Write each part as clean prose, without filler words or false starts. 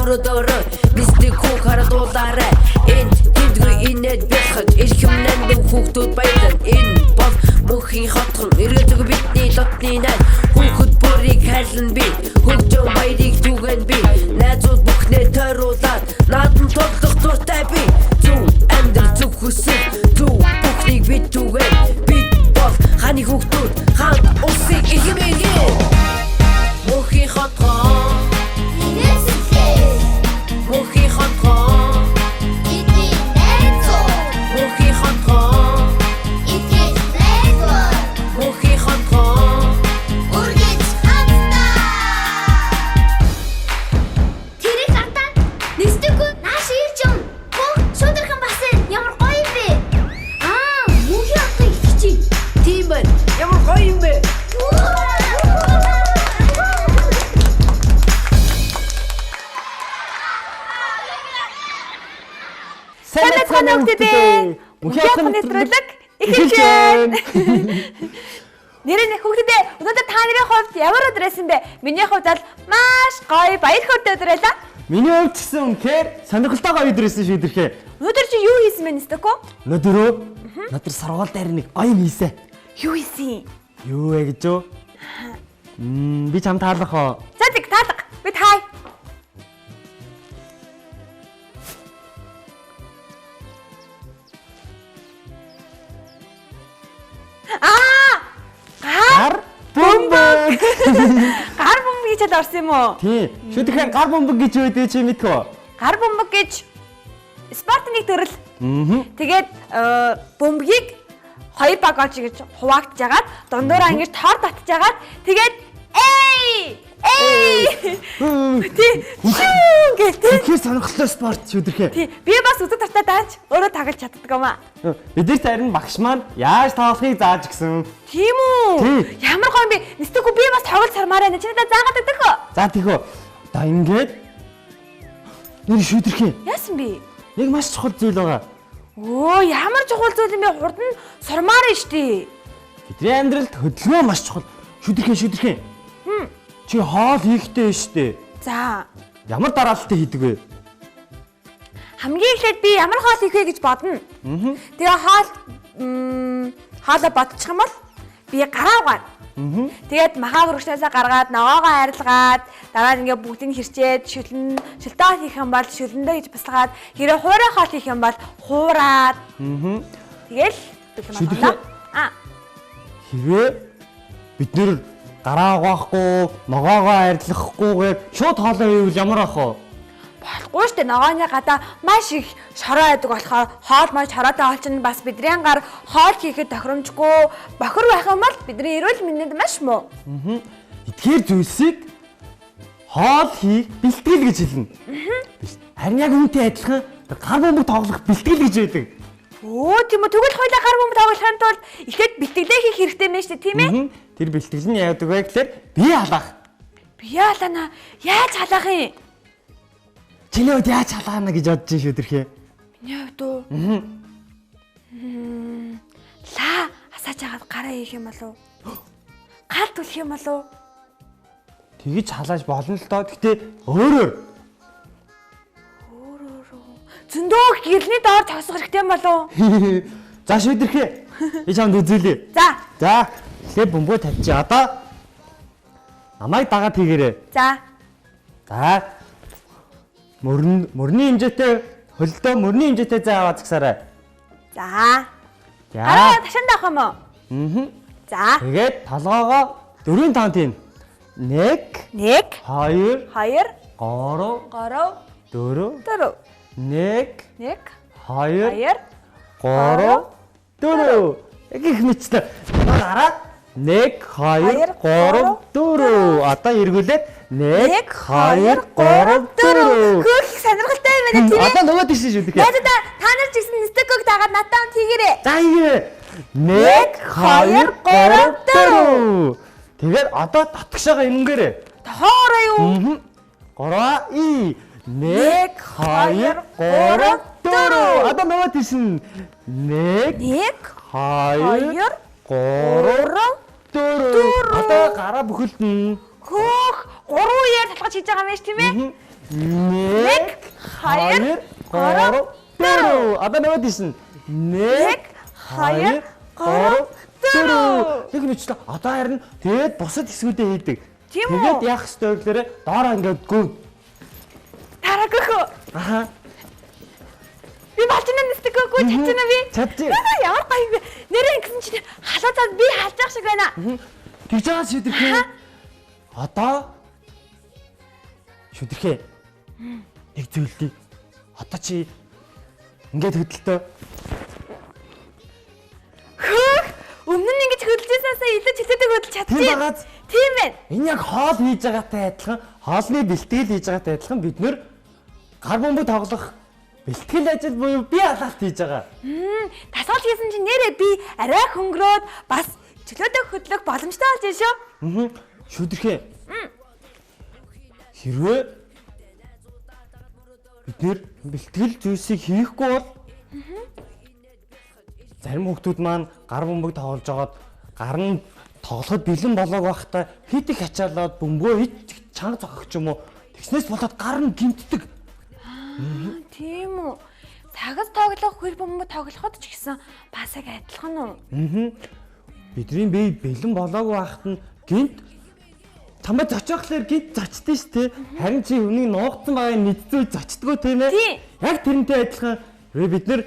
өрөөдөрөө мистик хүүг харадуулаарай энд тэндгүй инээд бэлхэж эрхэмнэнд хүүхдүүд баялан энэ бол мөнхийн хотхон эргэлдэг бидний дотны найз хүүхэд бүрийг хайлан би хөгжөө баярыг түгэн би найзууд бүхнээ тойруулаад наадам тоглох дуртай би зүг амьдрал зүг хүсэл зүг бүхнийг бид түгэн бид бол ханы хүүхдүүд хаан улсыг ихэмээгээ мөнхийн хотхон мөнхийн хотхон бидний найзууд мөнхийн хотхон итгэж найзууд мөнхийн хотхон үргэж хамтдаа тэрэг хатаа нэстэггүй нааш ирж юм бүх шудархан басан ямар гоё юм бэ мөнхийн хотын итгэж тийм байна ямар гоё юм бэ Сайн байна уу гэдэг. Мөнхийн нэвтрүүлэг эхэлж байна. Нэрээ хүүхдүүдээ өнөөдөр та нарын хувьд ямар өдөр байсан бэ? Миний хувьд бол маш гоё баярхтай өдөр байлаа. Миний хувьд ч гэсэн үнэхээр сонирхолтой гоё өдөр байсан шүү дэрхээ. Өнөөдөр чи юу хийсэн бэ нэстэкөө? Өнөөдөр сургууль дээр нэг оюун хийсэн. Юу хийсэн? Юу вэ гэж юу? Би чам таалах оо. За тэг таалга. Би хай. Гар бомбог. Гар бомбог гэж орсон юм уу? Тий. Шүү дэрхээ гар бомбог гэж юу гэдэг чи мэдэх үү? Гар бомбог гэж спортын нэг төрөл. Тэгээд бомбгийг хоёр баг олж гэж хуваагдж агаад дундуураа ингэж тоор татж агаад тэгээд тий Тэгэхээр сонирхолтой спорт шүү дэрхээ. тий би бас үзэг тартаа дааж өөрөө таглаж чаддаг юм аа. Бидээс харин багш маань яаж тоглохыг зааж гисэн. Тийм үү? Ямар гоё юм бэ? Нэстэггүй би бас тоглож сармаар байна. Чи надад заагаад өгдөх үү? За тийхөө. За ингээд нэр шүү дэрхээ. Яасан бэ? Нэг маш чухал зүйл байгаа. Оо ямар чухал зүйл юм бэ? Хурд нь сармаар нь штий. Бидний амьдралд хөдөлгөөн маш чухал. Шүү дэрхээ. Чи хоол хийхтэй штэ. За. Ямар дараалттай хийдэг вэ? Хамгийн эхлээд би ямар хоол хийх вэ гэж бодно. Тэгээ хоолоо бодчих юм бол би гараа угаана. Тэгээд махаа хөргөчнөөсөө гаргаад ногоогоо арилгаад дараа нь ингээ бүгдийг хэрчээд шөлтөө хийх юм бол шөлөндөө гэж баслагаад хэрэг хуурай хоол хийх юм бол хуураад. Тэгэл Шүдэрхээ. Хэрвээ бид нэр гараа угаахгүй, ногоогоо арилгахгүйгээр шууд хоолоо хийвэл ямар ах вэ? болохгүй штэ ногооны гадаа маш их шороо байдаг болохоор хоол маш шороотой хоол чинь бас бидний гар хоол хийхэд тохиромжгүй бохир байх юм бол бидний эрүүл мэндэд маш муу. Эдгээр зүйлсийг хоол хийх бэлтгэл гэж хэлнэ. Харин яг үүнтэй адилхан гар бомбог тоглох бэлтгэл гэж байдаг. Оо тийм үү тэгвэл хоёулаа гар бомбог тоглохын тулд эхлээд бэлтгэлээ хийх хэрэгтэй мэн штэ тийм ээ? Тэр бэлтгэл нь яадаг вэ гэхээр бие халаах. Бие халаана яаж халаах юм? Чиний хувьд яаж халаана гэж бодож шүү дэрхээ. Миний хувьд уу? Лаа асааж агаад гараа хийх юм болов? Гал түлэх юм болов? Тэгэж халааж болно л доо. Гэтэ өөрөөр. Зөндөө гэрний доор тосгох хэрэгтэй юм болов? За шүү дэрхээ. Би чамд үзүүлье. За. За. Тэгэхээр бөмбөг тавьчих. Одоо намайг дагаад хийгээрэй. За. За. Мөрний хэмжээтэй хөлдөө мөрний хэмжээтэй заа аваад загсаарай. За. За. Араа ташаанд авах юм уу? За. Тэгээд толгоогоо 4 таван тийм. 1 1 2 2 3 3 4 4 1 1 2 2 3 4 их мэдсэн. Дараа 1 2 3 4 одоо эргүүлээд 1 2 3 4 Хөх сонирхолтой юм байна тийм ээ. Одоо нөгөө тийш шүү дээ. Яаж та нар ч гэсэн нэстэггүйг дагаад надад хийгээрэй. За хийгээрэй. 1 2 3 4 тэгээд одоо татгшаага имгээрэй. Тоороо юу? 3 1 2 3 4 одоо нөгөө тийш 1 1 2 3 4 одоо гараа бүхэлдэн хөөх 3 үеэр талхаж хийж байгаа юм биш тийм ээ? 1 2 3 4. Одоо нөгөө тийш. 1 2 3 4. Яг нүчлээ. Одоо харин тэгээд бусад хэсгүүдээ хийдэг. Тийм үү? Тэгээд яах ёстой вэ гэхээр доороо ингээд гүн. Тараггүй. Аха. Би балжина нэстэггүй чадчихна би. Чадчих. Ямар гоё юм бэ? Нэрээ ингэсэн чинь халаацаад би халж явах шиг байна. Тэгж байгаа шүдэрхээ. Одоо шүдэрхээ. Нэг зүйлээ. Одоо чи ингээд хөдөлтөө. Хөөг. Өмнө нь ингэж хөдөлжсэнээсээ илүү чөлөөтэй хөдөлж чадчих. Тийм багаз. Тийм байна. Энэ яг хоол хийж байгаатай адилхан, хоолны бэлтгэл хийж байгаатай адилхан бид нэр гар бомбог тоглох бэлтгэл ажил буюу бие алалт хийж байгаа. Тасгал хийсэн чинь нэрээ би арай хөнгөрөөд бас чөлөөтэй хөдлөх боломжтой болж байна шүү. Шүдэрхээ. Хэрвээ бид нэр бэлтгэл зүйлсийг хийхгүй бол зарим хүмүүс маань гар бомбог тоглож байгаад гар нь тоглоход бэлэн болоог байхдаа хит их ачаалаад бөмбөгөө хит чанга зогох юм уу? Тэгснээс болоод гар нь гимтдэг. Тийм үү. Цагаас тоглох, хөл бөмбөг тоглоход ч гэсэн бас яг адилхан уу? Бидний бие бэлэн болоогүй байхад нь гинт чамд зочиохлоор гинт зочдсон шүү дээ. Харин чи хүнийг нуугдсан байгааг мэддгүй зочдгоо тийм ээ. Яг тэрнтэй адилхан бид нар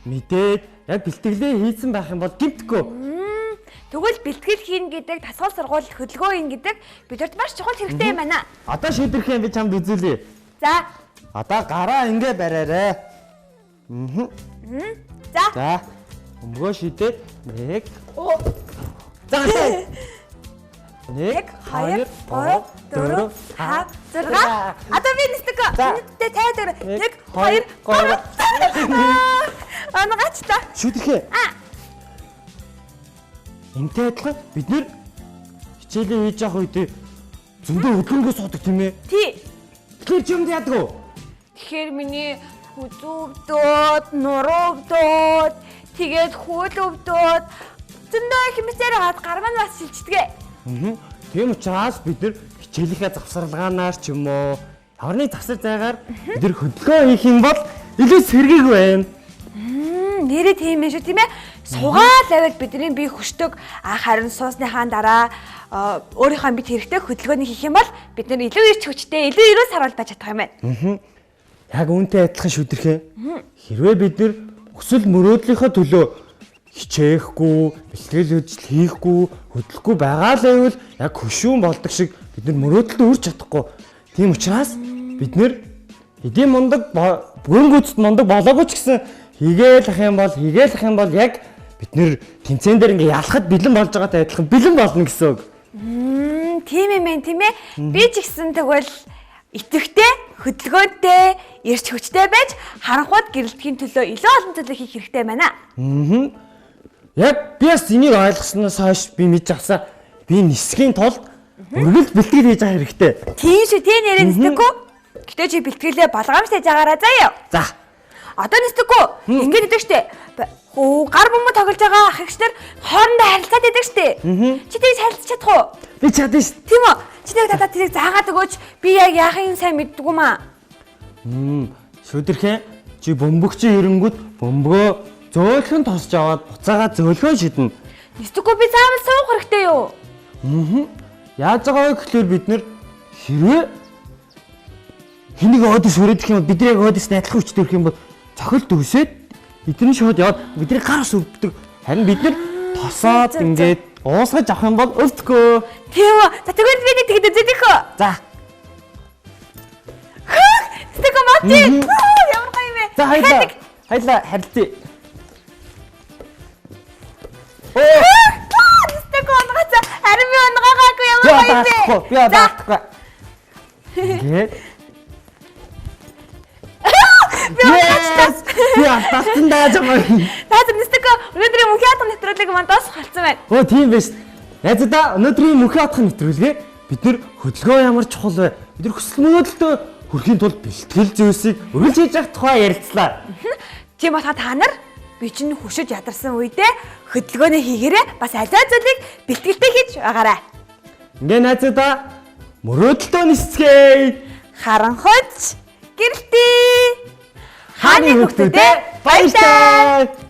мэдээд яг бэлтгэлээ хийсэн байх юм бол гимтгүй. Тэгвэл бэлтгэл хийн гэдэг тасгал сургууль хөдөлгөөн хийн гэдэг бидэрт маш чухал хэрэгтэй юм байна. Одоо шийдвэрхэн би чамд үзүүлье. За. Одоо гараа ингээ бариарай. За. За. Өмгөө шийдээд 1. За. 1 2 3 4 5 6. Одоо би нэстэг. Үнэтэй тайдар 1 2 3. Анагач та. Шүдэрхээ. Энтэй адилхан бид нэр хичээлээ хийж явах үед зөндөө хөдөлгөөнгөө суудаг тийм ээ. Тий. Тэгэхээр ч юм яадаг уу? Тэгэхээр миний хүзүүвдүүд, нуруувдүүд, тэгээд хүүлөвдүүд зөндөө хэмжээр хаад гар маань бас шилждэг. Тийм учраас бид нэр хичээлийнхээ завсарлагаанаар ч юм уу орны завсар зайгаар бид нэр хөдөлгөөн хийх юм бол илүү сэргийг байна. Нэрээ тийм ээ шүү тийм ээ. Сугаал аваад бидний бие хөшдөг харин суусныхаа дараа өөрийнхөө бит хэрэгтэй хөдөлгөөнийг хийх юм бол бид нэр илүү ирч хүчтэй, илүү ерөөс харуулж чадах юм байна. Яг үүнтэй адилхан шүдэрхээ. Хэрвээ бид нэр өсвөл мөрөөдлийнхөө төлөө хичээхгүй, бэлтгэл хөдөл хийхгүй, хөдөлгөхгүй байгаа л байвал яг хөшүүн болдог шиг бид нэр мөрөөдөлд үрж чадахгүй. Тийм учраас бид нэр эдийн мундаг бүрэн гүйцэд мундаг болоогүй ч гэсэн хийгээл ах юм бол яг бид нэр тэнцэн дээр ингээ ялахад бэлэн болж байгаатай адилхан бэлэн болно гэсэн үг. Тийм юм байна тийм ээ. Би ч гэсэн тэгвэл итгэвтэй, хөдөлгөөнтэй, эрч хүчтэй байж харанхуйд гэрэлтхийн төлөө илүү олон зүйлийг хийх хэрэгтэй байна. Яг би бас энийг ойлгосноос хойш би мэдж авсан. Би нисхийн тулд өргөл бэлтгэл хийж байгаа хэрэгтэй. Тийм шүү, тийм нэрээ нэстэггүй. Гэтэ чи бэлтгэлээ болгоомжтой жаагаараа заяа. За. Одоо нэстэггүй. Ингээд идэг штэ. Гар бөмбөг тоглож байгаа ах эгчнэр хоорондоо харилцаад идэг штэ. Чи тэгж харилцаж чадах уу? Би чадна ш. Тийм үү? Чи нэг дадаа тэрийг заагаад өгөөч. Би яг яахын сайн мэддэггүй маа. Шүдэрхээ чи бөмбөгчийн эренгүүд бөмбөгөө зөөлхөн тосч аваад буцаагаа зөөлхөн шиднэ. Нэстэггүй би заавал суух хэрэгтэй юу? Яаж байгаа вэ гэхээр бид нэр хэрвээ хэнийг одис хүрээдэх юм бол бидний яг одис найдлах хүчтэй өрөх юм бол цохилт өсөөд эдний шууд яваад бидний гар ус өвддөг. Харин бид нэр тосоод ингээд уусгаж авах юм бол өвдөхгүй. Тийм үү? За тэгвэл би нэг тэгэд үзэх үү? За. Нэстэггүй мати. Ямар гоё юм бэ? За хоёлаа харилцъя. Нэстэггүй онгоцоо. Харин би онгоогаагүй ямар гоё юм бэ? Би даахгүй. Ингээд Би алтан дааж байгаа. Таазар нэстэггүй өнөөдрийн мөнхийн хатан нэвтрүүлэг маань дуусах болсон байна. Оо тийм биш. Найзуудаа өнөөдрийн мөнхийн хатан нэвтрүүлгээ бид нэр хөдөлгөөн ямар чухал вэ? Бид нэр хүсэл мөрөөдөлтөө хүрэхийн тулд бэлтгэл зүйлсийг үргэлж хийж явах тухай ярилцлаа. Тийм болохоо та нар би чинь хөшөж ядарсан үедээ хөдөлгөөнөө хийгээрээ бас аль зүйлийг бэлтгэлтэй хийж байгаарай. Ингээ найзуудаа мөрөөдөлтөө нисцгээе. харанхуйч гэрэлтээ. Хааны хүүхдүүдээ баярлалаа.